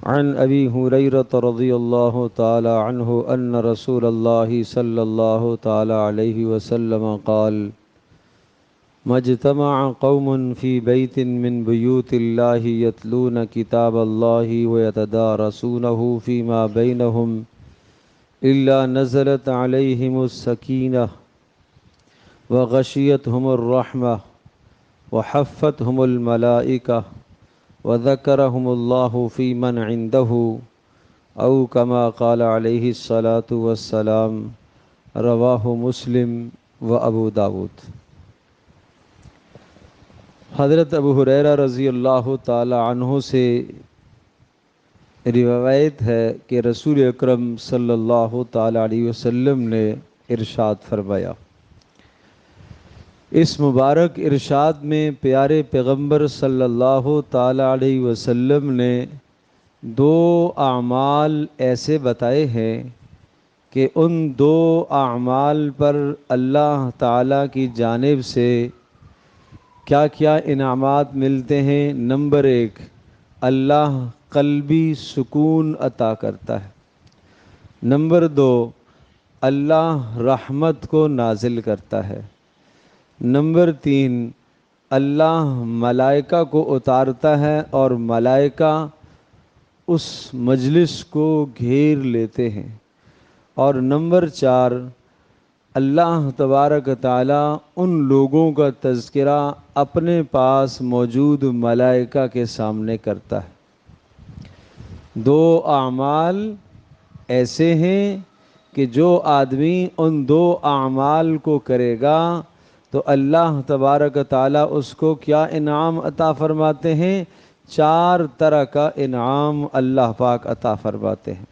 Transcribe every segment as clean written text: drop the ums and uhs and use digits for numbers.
عن أبي هريرة رضي الله تعالى عنه أن رسول الله صلى الله تعالى عليه وسلم قال: ما اجتمع قوم في بيت من بيوت الله يتلون كتاب الله ويتدارسونه فيما بينهم إلا نزلت عليهم السكينة وغشيتهم الرحمة وحفتهم الملائكة وذكرهم الله في من عنده او كما قال علیہ الصلاۃ والسلام۔ رواہ مسلم و ابو داود۔ حضرت ابو ہریرہ رضی اللہ تعالی عنہ سے روایت ہے کہ رسول اکرم صلی اللہ تعالی علیہ وسلم نے ارشاد فرمایا۔ اس مبارک ارشاد میں پیارے پیغمبر صلی اللہ تعالی علیہ وسلم نے دو اعمال ایسے بتائے ہیں کہ ان دو اعمال پر اللہ تعالیٰ کی جانب سے کیا کیا انعامات ملتے ہیں۔ نمبر ایک، اللہ قلبی سکون عطا کرتا ہے۔ نمبر دو، اللہ رحمت کو نازل کرتا ہے۔ نمبر تین، اللہ ملائکہ کو اتارتا ہے اور ملائکہ اس مجلس کو گھیر لیتے ہیں۔ اور نمبر چار، اللہ تبارک تعالیٰ ان لوگوں کا تذکرہ اپنے پاس موجود ملائکہ کے سامنے کرتا ہے۔ دو اعمال ایسے ہیں کہ جو آدمی ان دو اعمال کو کرے گا تو اللہ تبارک تعالیٰ اس کو کیا انعام عطا فرماتے ہیں؟ چار طرح کا انعام اللہ پاک عطا فرماتے ہیں۔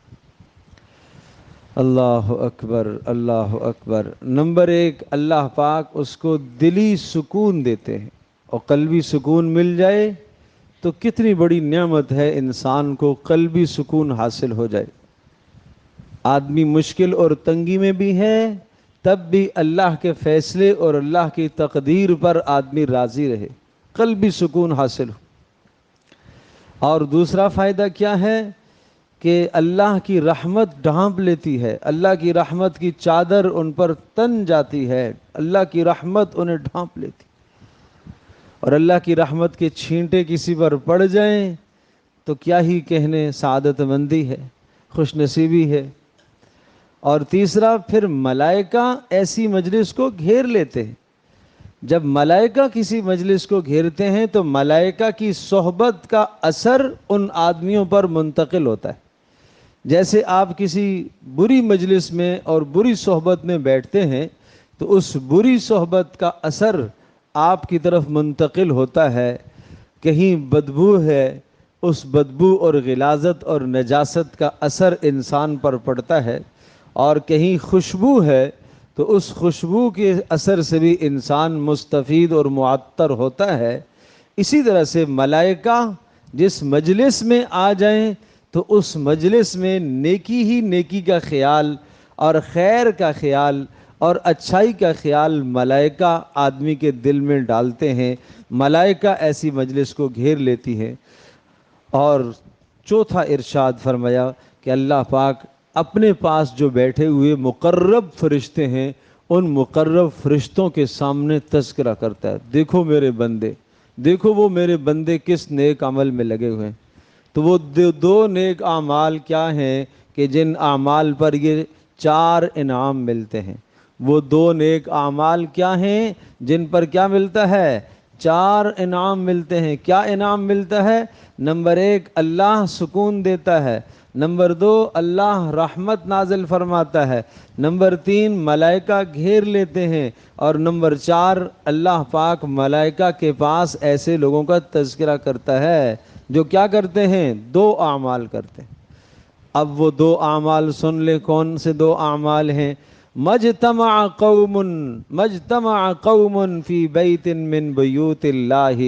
اللہ اکبر، اللہ اکبر۔ نمبر ایک، اللہ پاک اس کو دلی سکون دیتے ہیں، اور قلبی سکون مل جائے تو کتنی بڑی نعمت ہے انسان کو قلبی سکون حاصل ہو جائے۔ آدمی مشکل اور تنگی میں بھی ہے تب بھی اللہ کے فیصلے اور اللہ کی تقدیر پر آدمی راضی رہے، قلبی سکون حاصل ہو۔ اور دوسرا فائدہ کیا ہے کہ اللہ کی رحمت ڈھانپ لیتی ہے، اللہ کی رحمت کی چادر ان پر تن جاتی ہے، اللہ کی رحمت انہیں ڈھانپ لیتی۔ اور اللہ کی رحمت کے چھینٹے کسی پر پڑ جائیں تو کیا ہی کہنے، سعادت مندی ہے، خوش نصیبی ہے۔ اور تیسرا، پھر ملائکہ ایسی مجلس کو گھیر لیتے ہیں۔ جب ملائکہ کسی مجلس کو گھیرتے ہیں تو ملائکہ کی صحبت کا اثر ان آدمیوں پر منتقل ہوتا ہے۔ جیسے آپ کسی بری مجلس میں اور بری صحبت میں بیٹھتے ہیں تو اس بری صحبت کا اثر آپ کی طرف منتقل ہوتا ہے۔ کہیں بدبو ہے، اس بدبو اور غلاظت اور نجاست کا اثر انسان پر پڑتا ہے، اور کہیں خوشبو ہے تو اس خوشبو کے اثر سے بھی انسان مستفید اور معطر ہوتا ہے۔ اسی طرح سے ملائکہ جس مجلس میں آ جائیں تو اس مجلس میں نیکی ہی نیکی کا خیال اور خیر کا خیال اور اچھائی کا خیال ملائکہ آدمی کے دل میں ڈالتے ہیں۔ ملائکہ ایسی مجلس کو گھیر لیتی ہے۔ اور چوتھا ارشاد فرمایا کہ اللہ پاک اپنے پاس جو بیٹھے ہوئے مقرب فرشتے ہیں ان مقرب فرشتوں کے سامنے تذکرہ کرتا ہے، دیکھو میرے بندے، دیکھو وہ میرے بندے کس نیک عمل میں لگے ہوئے ہیں۔ تو وہ دو نیک اعمال کیا ہیں کہ جن اعمال پر یہ چار انعام ملتے ہیں؟ وہ دو نیک اعمال کیا ہیں جن پر کیا ملتا ہے؟ چار انعام ملتے ہیں۔ کیا انعام ملتا ہے؟ نمبر ایک، اللہ سکون دیتا ہے۔ نمبر دو، اللہ رحمت نازل فرماتا ہے۔ نمبر تین، ملائکہ گھیر لیتے ہیں۔ اور نمبر چار، اللہ پاک ملائکہ کے پاس ایسے لوگوں کا تذکرہ کرتا ہے جو کیا کرتے ہیں؟ دو اعمال کرتے ہیں۔ اب وہ دو اعمال سن لے، کون سے دو اعمال ہیں؟ مجتمع قوم فی بیت من بیوت اللہ،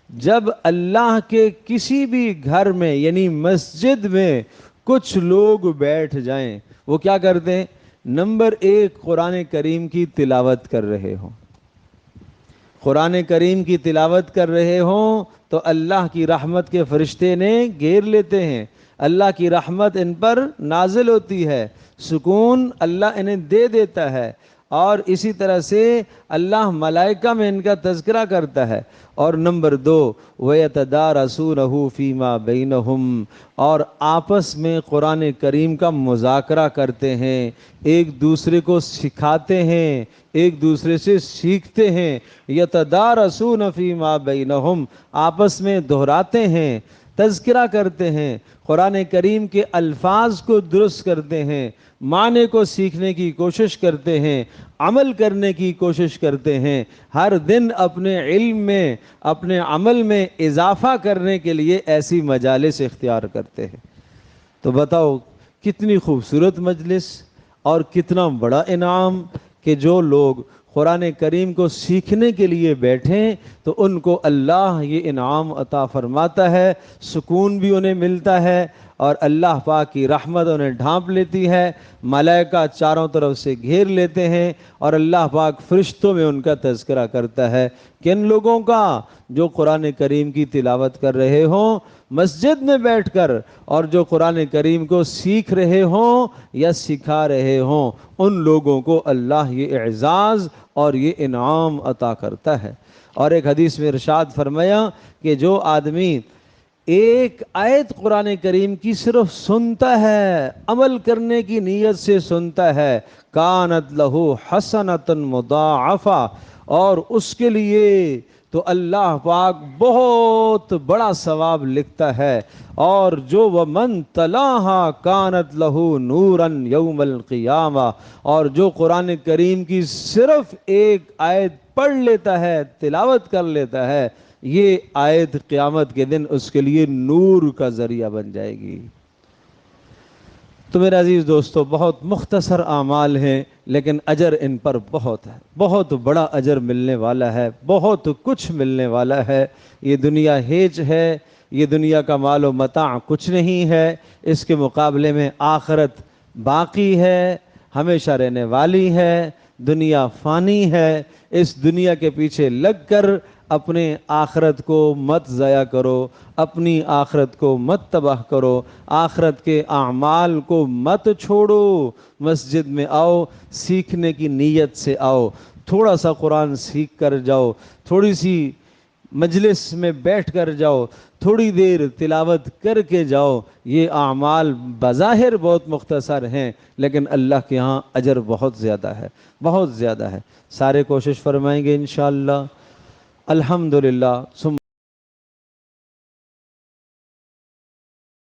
جب اللہ کے کسی بھی گھر میں یعنی مسجد میں کچھ لوگ بیٹھ جائیں، وہ کیا کرتے ہیں؟ نمبر ایک، قرآن کریم کی تلاوت کر رہے ہوں۔ قرآن کریم کی تلاوت کر رہے ہوں تو اللہ کی رحمت کے فرشتے نے گھیر لیتے ہیں۔ اللہ کی رحمت ان پر نازل ہوتی ہے، سکون اللہ انہیں دے دیتا ہے، اور اسی طرح سے اللہ ملائکہ میں ان کا تذکرہ کرتا ہے۔ اور نمبر 2، وَيَتَدَارَسُونَهُ فِي مَا بَيْنَهُمْ، اور آپس میں قرآن کریم کا مذاکرہ کرتے ہیں، ایک دوسرے کو سکھاتے ہیں، ایک دوسرے سے سیکھتے ہیں۔ یتدارسون فی ما بینہم، آپس میں دہراتے ہیں، تذکرہ کرتے ہیں، قرآن کریم کے الفاظ کو درست کرتے ہیں، معنی کو سیکھنے کی کوشش کرتے ہیں، عمل کرنے کی کوشش کرتے ہیں، ہر دن اپنے علم میں، اپنے عمل میں اضافہ کرنے کے لیے ایسی مجالس اختیار کرتے ہیں۔ تو بتاؤ کتنی خوبصورت مجلس اور کتنا بڑا انعام کہ جو لوگ قرآن کریم کو سیکھنے کے لیے بیٹھیں تو ان کو اللہ یہ انعام عطا فرماتا ہے، سکون بھی انہیں ملتا ہے، اور اللہ پاک کی رحمت انہیں ڈھانپ لیتی ہے، ملائکہ چاروں طرف سے گھیر لیتے ہیں، اور اللہ پاک فرشتوں میں ان کا تذکرہ کرتا ہے۔ کن لوگوں کا؟ جو قرآن کریم کی تلاوت کر رہے ہوں مسجد میں بیٹھ کر، اور جو قرآن کریم کو سیکھ رہے ہوں یا سکھا رہے ہوں، ان لوگوں کو اللہ یہ اعزاز اور یہ انعام عطا کرتا ہے۔ اور ایک حدیث میں ارشاد فرمایا کہ جو آدمی ایک آیت قرآن کریم کی صرف سنتا ہے، عمل کرنے کی نیت سے سنتا ہے، کانت لہو حسنۃ مضاعفہ، اور اس کے لیے تو اللہ پاک بہت بڑا ثواب لکھتا ہے۔ اور جو ومن تلاہا کانت لہو نوراً یوم القیامہ، اور جو قرآن کریم کی صرف ایک آیت پڑھ لیتا ہے، تلاوت کر لیتا ہے، یہ آیت قیامت کے دن اس کے لیے نور کا ذریعہ بن جائے گی۔ تو میرے عزیز دوستو، بہت مختصر اعمال ہیں لیکن اجر ان پر بہت ہے، بہت بڑا اجر ملنے والا ہے، بہت کچھ ملنے والا ہے۔ یہ دنیا ہیچ ہے، یہ دنیا کا مال و متاع کچھ نہیں ہے، اس کے مقابلے میں آخرت باقی ہے، ہمیشہ رہنے والی ہے، دنیا فانی ہے۔ اس دنیا کے پیچھے لگ کر اپنے آخرت کو مت ضائع کرو، اپنی آخرت کو مت تباہ کرو، آخرت کے اعمال کو مت چھوڑو۔ مسجد میں آؤ، سیکھنے کی نیت سے آؤ، تھوڑا سا قرآن سیکھ کر جاؤ، تھوڑی سی مجلس میں بیٹھ کر جاؤ، تھوڑی دیر تلاوت کر کے جاؤ۔ یہ اعمال بظاہر بہت مختصر ہیں لیکن اللہ کے ہاں اجر بہت زیادہ ہے، بہت زیادہ ہے۔ سارے کوشش فرمائیں گے انشاءاللہ۔ الحمدللہ۔